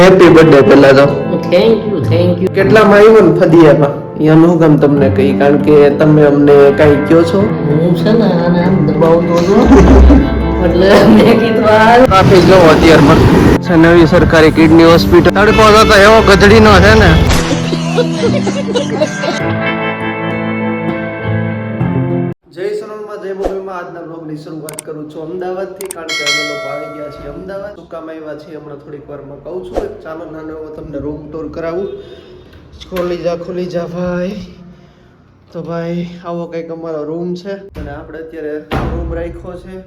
Happy birthday પહેલા તો thank you કેટલામાં આવ્યો ને ફદિયામાં એનું હું કામ તમને કહી કારણ કે તમે અમને કઈ કયો છો હું છે ને આને આમ દબાવતો હતો એટલે મેં કીધું આ ટ્રાફિક જોવો અત્યારમાં છે નવી સરકારી કિડની હોસ્પિટલ તડકો તો એવો ગધડીનો છે ને જય સોનલમાં જય મુંબઈમાં આજના બ્લોગની શરૂઆત કરું છું અમદાવાદથી કારણ કે અમે લોકો આવી ગયા છીએ અમદાવાદ શું કામ આવ્યા છીએ હમણાં થોડીક વારમાં કહું છું ચાલો નાનો એવો તમને રૂમ ટૂર કરાવું ખોલી જા ભાઈ તો ભાઈ આવો કંઈક અમારો રૂમ છે અને આપણે અત્યારે રૂમ રાખ્યો છે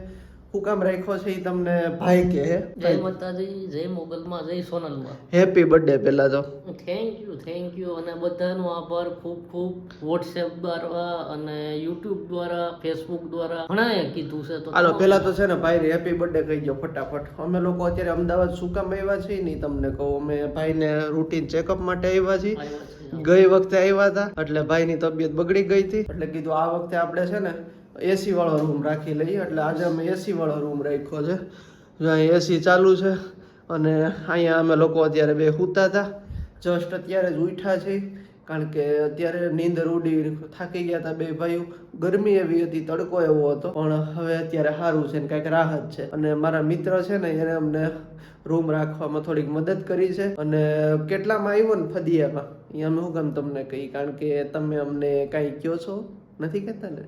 શું કામ રાખ્યો છે એ તમને ભાઈ કહે જય માતાજી જય મોગલમાં જય સોનલમાં હેપી બર્થડે પહેલા તો થેન્ક યુ અને બધાનો આભાર ખૂબ ખૂબ વોટ્સએપ દ્વારા અને યુટ્યુબ દ્વારા ફેસબુક દ્વારા ઘણાએ કીધું છે તો હાલો પેલા તો છે ને ભાઈને હેપી બર્થડે કહી દો ફટાફટ અમે લોકો અત્યારે અમદાવાદ શું કામ આવ્યા છીએ નહીં તમને કહું અમે ભાઈને રૂટીન ચેકઅપ માટે આવ્યા છીએ ગઈ વખતે આવ્યા હતા એટલે ભાઈની તબિયત બગડી ગઈ હતી એટલે કીધું આ વખતે આપણે છે ને એસી વાળો રૂમ રાખી લઈએ એટલે આજે અમે એસી વાળો રૂમ રાખ્યો છે જો અહીં એસી ચાલુ છે અને અહીંયા અમે લોકો અત્યારે બે સૂતા હતા જસ્ટ અત્યારે જ ઉઠ્યા છે કારણ કે અત્યારે નીંદર ઉડી થાકી ગયા હતા બે ભાઈઓ ગરમી એવી હતી તડકો એવો હતો પણ હવે અત્યારે સારું છે ને કાંઈક રાહત છે અને મારા મિત્ર છે ને એને અમને રૂમ રાખવામાં થોડીક મદદ કરી છે અને કેટલામાં આવ્યો ને ફદિયામાં એ અમે હું કામ તમને કહી કારણ કે તમે અમને કાંઈ કહો છો નથી કહેતા ને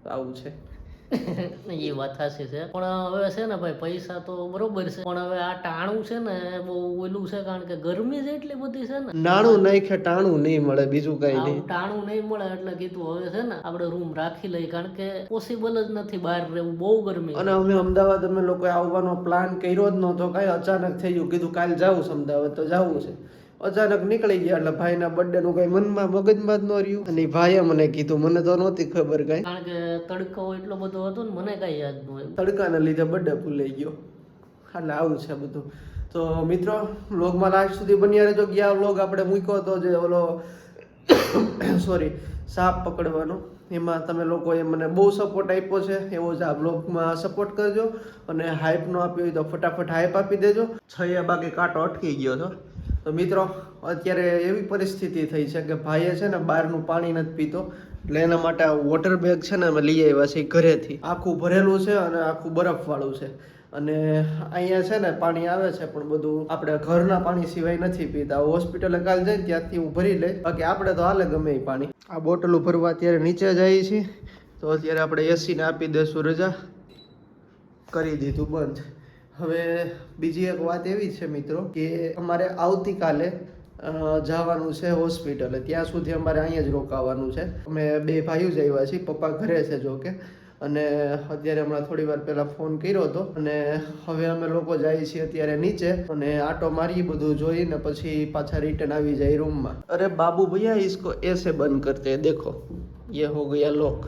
આવું છે એ વાત સાચી છે પણ હવે છે ને ભાઈ પૈસા તો બરોબર છે પણ હવે આ ટાણું છે ને બહુ ઓલું છે કારણ કે ગરમી જ એટલી બધી છે ને નાણું નાખે ટાણું નહીં મળે બીજું કઈ નહીં ટાણું નહીં મળે એટલે કીધું હવે છે ને આપણે રૂમ રાખી લઈ કારણ કે પોસિબલ જ નથી બહાર રહેવું બહુ ગરમી અને અમે અમદાવાદ અમે લોકો આવવાનો પ્લાન કર્યો જ નહોતો કઈ અચાનક થઈ ગયું કીધું કાલ જાવું છે અમદાવાદ તો જવું છે અચાનક નીકળી ગયા એટલે ભાઈના બર્થડે નું કઈ મનમાં મગજમાં જ ન રહ્યું અને ભાઈએ મને કીધું મને તો નહોતી ખબર કઈ કારણ કે તડકો એટલો બધો હતો ને મને કઈ યાદ ન હોય તડકાને લીધે બર્થડે ભૂલાઈ ગયો એટલે આવું છે બધું તો મિત્રો વ્લોગમાં લાસ્ટ સુધી બન્યા રહેજો ગયા વ્લોગ આપણે મૂક્યો હતો જે ઓલો સોરી સાપ પકડવાનો એમાં તમે લોકોએ મને બહુ સપોર્ટ આપ્યો છે એવો જ આ બ્લોગમાં સપોર્ટ કરજો અને હાઈપ નો આપ્યો હોય તો ફટાફટ હાઈપ આપી દેજો છયા બાકી કાંટો અટકી ગયો હતો તો મિત્રો અત્યારે એવી પરિસ્થિતિ થઈ છે કે ભાઈએ છે ને બહારનું પાણી નથી પીતો એટલે એના માટે આ વોટર બેગ છે ને અમે લઈ આવ્યા છીએ ઘરેથી આખું ભરેલું છે અને આખું બરફવાળું છે અને અહીંયા છે ને પાણી આવે છે પણ બધું આપણે ઘરના પાણી સિવાય નથી પીતા હોસ્પિટલે કાલ જઈને ત્યાંથી હું ભરી લઈશ બાકી આપણે તો હાલે ગમે એ પાણી આ બોટલો ભરવા અત્યારે નીચે જઈએ છીએ તો અત્યારે આપણે એસીને આપી દઈશું રજા કરી દીધું બંધ હવે બીજી એક વાત એવી છે મિત્રો કે અમારે આવતીકાલે જવાનું છે હોસ્પિટલે ત્યાં સુધી અમારે અહીંયા જ રોકાવાનું છે અમે બે ભાઈઓ જ આવ્યા છીએ પપ્પા ઘરે છે જો કે અને અત્યારે હમણાં થોડી વાર પહેલા ફોન કર્યો હતો અને હવે અમે લોકો જઈએ છીએ અત્યારે નીચે અને આટો મારી બધું જોઈને પછી પાછા રિટર્ન આવી જાય રૂમમાં અરે બાબુ ભૈયા इसको ऐसे बंद करते हैं देखो ये हो गया लॉक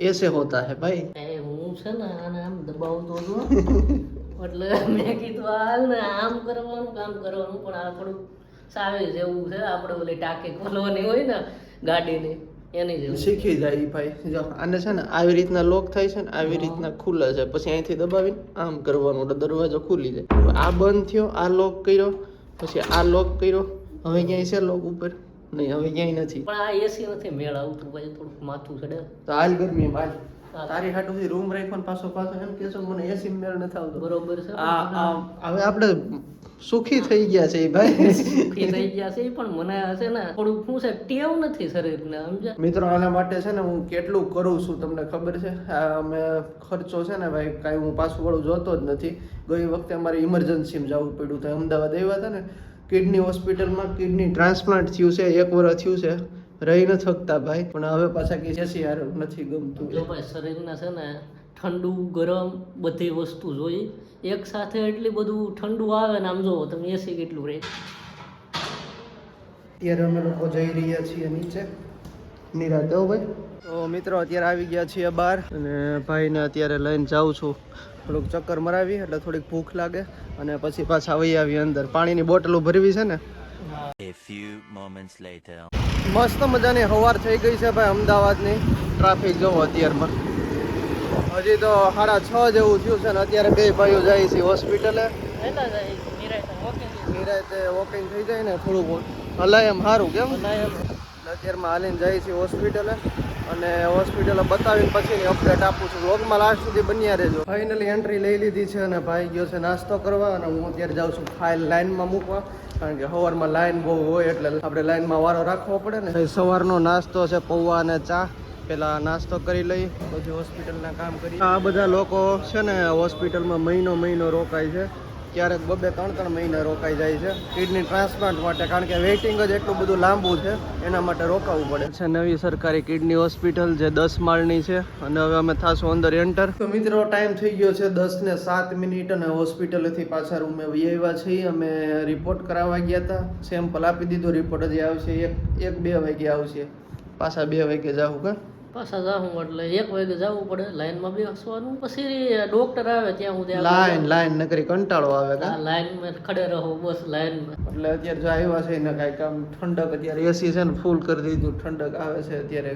ऐसे होता है भाई હું છે ને આને આમ દબાવતો હતો એટલે મેં કીધું હાલ ને આમ કરવાનું કામ કરવાનું પણ આ થોડું સાવે જેવું છે આપણે ઓલી ટાંકી ખોલવાની હોય ને ગાડીની એની જેવું શીખી જાય ભાઈ જો આને છે ને આવી રીતના લોક થાય છે ને આવી રીતના ખુલે છે પછી અહીંથી દબાવીને આમ કરવાનું એટલે દરવાજો ખુલી જાય આ બંધ થયો આ લોક કર્યો પછી આ લોક કર્યો હવે ક્યાંય છે લોક ઉપર નહીં હવે ક્યાંય નથી પણ આ એસી નથી મેળ આવતું ભાઈ થોડુંક માથું ચડે તો હાલ ગરમી હાલ તારી હાટુથી રૂમ રાખવાનો પાછો એમ કેસો મને એસી મેળ નથી આવતો બરોબર છે હવે આપણે સુખી થઈ ગયા છે ભાઈ સુખી થઈ ગયા છે પણ મને છે ને થોડુંક શું છે ટેવ નથી શરીરને સમજ્યા મિત્રો આના માટે છે ને હું કેટલું કરું છું તમને ખબર છે અમે ખર્ચો છે ને ભાઈ કાંઈ હું પાછું વાળું જોતો જ નથી ગઈ વખતે અમારે ઇમરજન્સીમાં જવું પડ્યું તો અમદાવાદ આવ્યા હતા ને કિડની હોસ્પિટલમાં કિડની ટ્રાન્સપ્લાન્ટ થયું છે 1 વર્ષ થયું છે રહી ન થકતા ભાઈ પણ હવે પાછા કે એસી યાર નથી ગમતું જો ભાઈ શરીરના છે ને ઠંડુ ગરમ બધી વસ્તુ જોઈ એક સાથે એટલી બધું ઠંડુ આવે ને આમ જોવો તમે એસી કેટલું રહે અત્યારે અમે લોકો જઈ રહ્યા છીએ નીચે નિરાતે હો ભાઈ તો મિત્રો અત્યારે આવી ગયા છીએ બહાર અને ભાઈને અત્યારે લઈને જાઉં છું થોડુંક ચક્કર મરાવી એટલે થોડીક ભૂખ લાગે અને પછી પાછા વહી આવી અંદર પાણીની બોટલો ભરવી છે ને A few moments later. મસ્ત મજાની સવાર થઈ ગઈ છે ભાઈ અમદાવાદની ટ્રાફિક જોવો અત્યારમાં હજી તો 6:30 જેવું થયું છે ને અત્યારે બે ભાઈઓ જાય છે હોસ્પિટલે નિરાતે વોકિંગ થઈ જાય ને થોડું હલાય એમ સારું કેમ બનાય એમ. અત્યારમાં હાલીને જાય છે હોસ્પિટલે અને હોસ્પિટલે બતાવીને પછીની અપડેટ આપું છું. વ્લોગમાં લાસ્ટ સુધી બન્યા રહેજો. ફાઇનલી એન્ટ્રી લઈ લીધી છે અને ભાઈ ગયો છે નાસ્તો કરવા અને હું અત્યારે જાઉં છું ફાઇલ લાઈનમાં મૂકવા, કારણ કે સવારમાં લાઈન બહુ હોય એટલે આપણે લાઈનમાં વારો રાખવો પડે ને. સવારનો નાસ્તો છે પૌવા અને ચા. પેલા નાસ્તો કરી લઈ પછી હોસ્પિટલના કામ કરી. આ બધા લોકો છે ને હોસ્પિટલમાં મહિનો રોકાય છે, ક્યારેક 2-3 મહિના રોકાઈ જાય છે કિડની ટ્રાન્સપ્લાન્ટ માટે, કારણ કે વેઇટિંગ જ એટલું બધું લાંબુ છે એના માટે રોકાવું પડે છે. નવી સરકારી કિડની હોસ્પિટલ જે 10 માળની છે અને હવે અમે થાશું અંદર એન્ટર. તો મિત્રો ટાઈમ થઈ ગયો છે 10:07 અને હોસ્પિટલેથી પાછા રૂમે વહી આવ્યા છીએ. અમે રિપોર્ટ કરાવવા ગયા હતા, સેમ્પલ આપી દીધું, રિપોર્ટ હજી આવશે 1-2 વાગે આવશે, પાછા 2 વાગે જાવું કે પાછા જાઉં એટલે 1 વાગે જવું પડે, લાઈનમાં બેસવાનું, પછી ડોક્ટર આવે ત્યાં હું લાઈન નકરી કંટાળો આવે કે લાઈનમાં ખડે રહો બસ લાઈનમાં. એટલે અત્યારે જો આવ્યા છે ને કાંઈક આમ ઠંડક, અત્યારે એસી છે ને ફૂલ કરી દીધું, ઠંડક આવે છે અત્યારે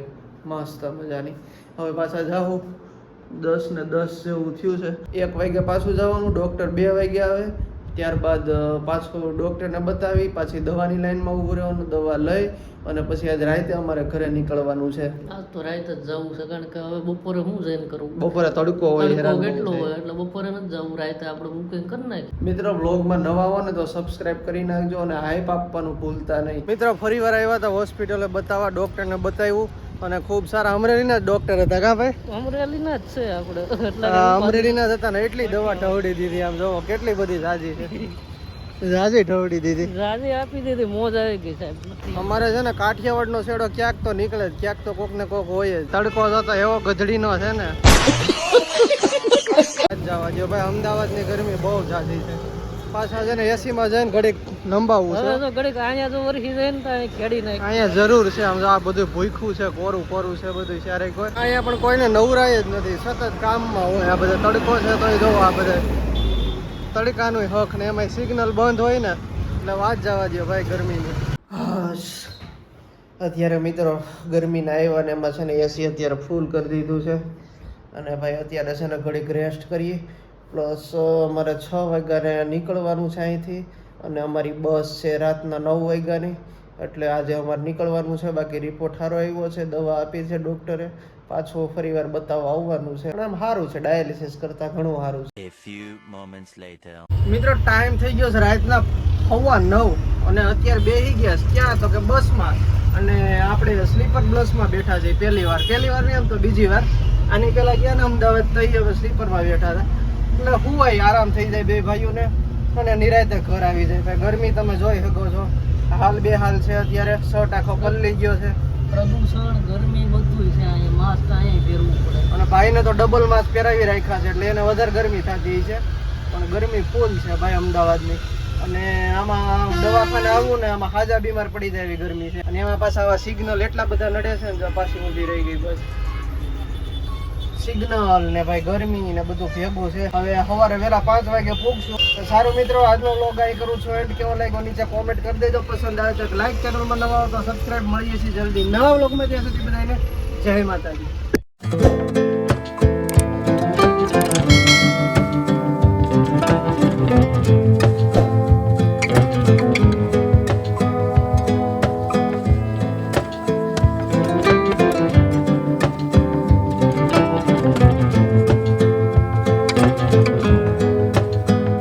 મસ્ત મજાની. હવે પાછા જાઉં 10:10 જેવું થયું છે, 1 વાગે પાછું જવાનું, ડૉક્ટર 2 વાગે આવે, ત્યારબાદ પાછું ડૉક્ટરને બતાવી પાછી દવાની લાઈનમાં ઊભું રહેવાનું, દવા લઈ અને પછી આજ રાતે અમારે ઘરે નીકળવાનું છે. આજ તો રાતે જ જવું છે, કારણ કે હવે બપોરે હું જઈને કરું, બપોરે તડકો હોય, હેરાન કેટલો બહુ હોય થાય. એટલે બપોરે નથી જવું, રાતે આપણે બુકિંગ કરી નાખી. મિત્રો બ્લોગમાં નવા હો ને તો સબસ્ક્રાઇબ કરી નાખજો અને હાઈપ આપવાનું ભૂલતા નહીં. મિત્રો ફરી વાર આવ્યા હતા હોસ્પિટલે બતાવવા, ડૉક્ટરને બતાવ્યું અને ખૂબ સારા અમરેલીના જ ડૉક્ટર હતા કા ભાઈ? અમરેલીના જ છે આપણે એટલે અમરેલીના જ હતા ને એટલી દવા ઢવડી દીધી. આમ જોવો કેટલી બધી જાજી છે, જાજી ઢવડી દીધી, રાજી આપી દીધી, મોજ આવી ગઈ સાહેબ. અમારે છે ને કાઠિયાવાડનો છેડો ક્યાંક તો નીકળે, ક્યાંક તો કોક ને કોક હોય જ. તડકો થતો એવો ગધડીનો છે ને જવા દો ભાઈ, અમદાવાદની ગરમી બહુ જાજી છે. પાછા છે ને એસીમાં જઈને ઘડીક લંબાવવું છે. તો ઘડીક અહીંયા જો વરસી જાય ને તો અહીંયા ખેડી નાખી. અહીંયા જરૂર છે, આમ આ બધું ભૂખ્યું છે, કોરું છે બધું ક્યારેક કોઈ અહીંયા પણ કોઈને નવરાય જ નથી, સતત કામમાં હોય. આ બધા તડકો છે તો જોવો, આ બધા તડકાનું હક ને એમાં સિગ્નલ બંધ હોય ને એટલે વાત જવા દો ભાઈ ગરમીની. અત્યારે મિત્રો ગરમીના આવ્યા ને એમાં છે ને એસી અત્યારે ફૂલ કરી દીધું છે અને ભાઈ અત્યારે છે ને ઘડીક રેસ્ટ કરીએ. પ્લસ અમારે 6 વાગ્યાને નીકળવાનું છે અહીંથી અને અમારી બસ છે રાતના 9 વાગ્યાની, એટલે આજે અમારે નીકળવાનું છે. બાકી રિપોર્ટ સારો આવ્યો છે, દવા આપી છે ડૉક્ટરે, પાછું ફરી વાર બતાવવા આવવાનું છે. આમ સારું છે, ડાયાલિસિસ કરતાં ઘણું સારું છે. A few moments later. મિત્રો ટાઈમ થઈ ગયો છે રાતના 9:15 અને અત્યારે બેસી ગયા છે ક્યાં તો કે બસમાં, અને આપણે સ્લીપર બસમાં બેઠા છીએ પહેલી વાર નહીં આમ તો બીજી વાર. આની પહેલાં ગયા ને અમદાવાદ થઈ, હવે સ્લીપરમાં બેઠા હતા એટલે હુંય આરામ થઈ જાય બે ભાઈઓને અને નિરાતે ઘર આવી જાય. ભાઈ ગરમી તમે જોઈ શકો છો, હાલ બેહાલ છે અત્યારે, શર્ટ આખો પલળી ગયો છે, પ્રદૂષણ ગરમી બધું છે, અહીંયા માસ્ક અહીંયા પહેરવું પડે. અને ભાઈને તો ડબલ માસ્ક પહેરાવી રાખ્યા છે એટલે એને વધારે ગરમી થતી છે, પણ ગરમી ફૂલ છે ભાઈ અમદાવાદની. અને આમાં દવાખાને આવવું ને આમાં હાજા બીમાર પડી જાય એવી ગરમી છે, અને એમાં પાછા આવા સિગ્નલ એટલા બધા નડે છે ને પાછી ઊભી રહી ગઈ બસ. સિગ્નલ ને ભાઈ ગરમી ને બધું ભેગું છે. હવે સવારે વહેલા 5 વાગે પૂગશું. સારું મિત્રો, આજનો વ્લોગ અહીં કરું છું એન્ડ. કેવો લાગ્યો નીચે કોમેન્ટ કરી દેજો, પસંદ આવે તો લાઈક, ચેનલમાં નવા હો તો સબસ્ક્રાઇબ. મળીએ છીએ જલ્દી નવા વ્લોગમાં, ત્યાં સુધી બધાને જય માતાજી.